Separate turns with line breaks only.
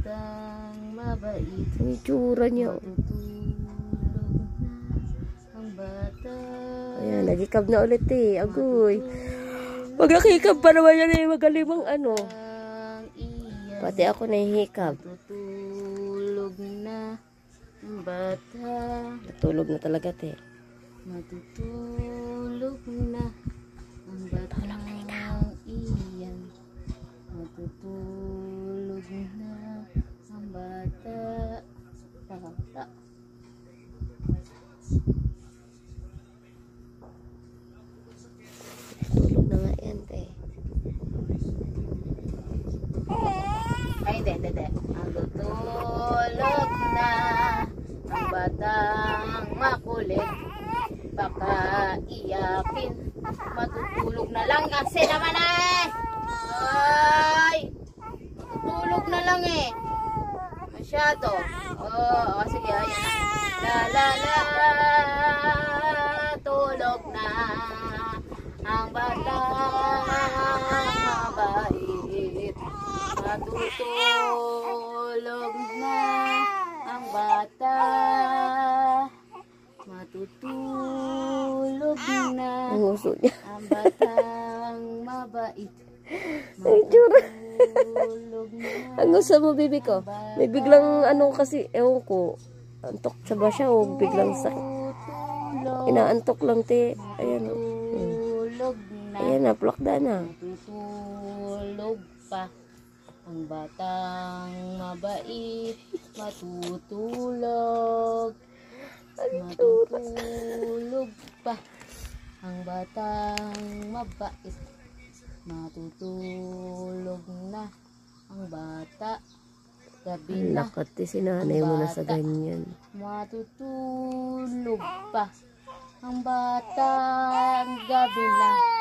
batang mabait.
Ang itsura niya.
Matutulog na ang bata.
Ayan, nagikab na ulit eh. Agoy. Pag nakikab pa naman yan eh. Magalimang ano. Pati ako nahihikab.
Matutulog na ang bata.
Natulog na talaga te.
Matutulog na ang bata. Iyan. Matutulog na ang bata. Bata.
Tulog na nga yan te.
Ay, hindi. Matutulog na ang batang makulit. Baka iyakin. Matutulog na lang kasi naman eh. Ay! Matutulog na lang eh. Masyado. Oh, sige, ayan na. La. Tulog na ang batang mabait. Matutulog na ang bata. Matutulog na
Ang uso niya.
ang batang mabait.
Ang itsura.
Matutulog na.
Ang gusto mo, bibi ko? May biglang ano kasi, ewan ko. Antok sa ba siya o biglang sakit? Inaantok lang te. Ayan o.
Matutulog na.
Ayan na, plakda na.
Matutulog pa ang batang mabait. Matutulog. Matutulog pa ang batang mabait. Matutulog na ang bata. Gabi
Ang
na.
lakat te, sinanay mo na sa ganyan.
Matutulog pa ang batang gabi na.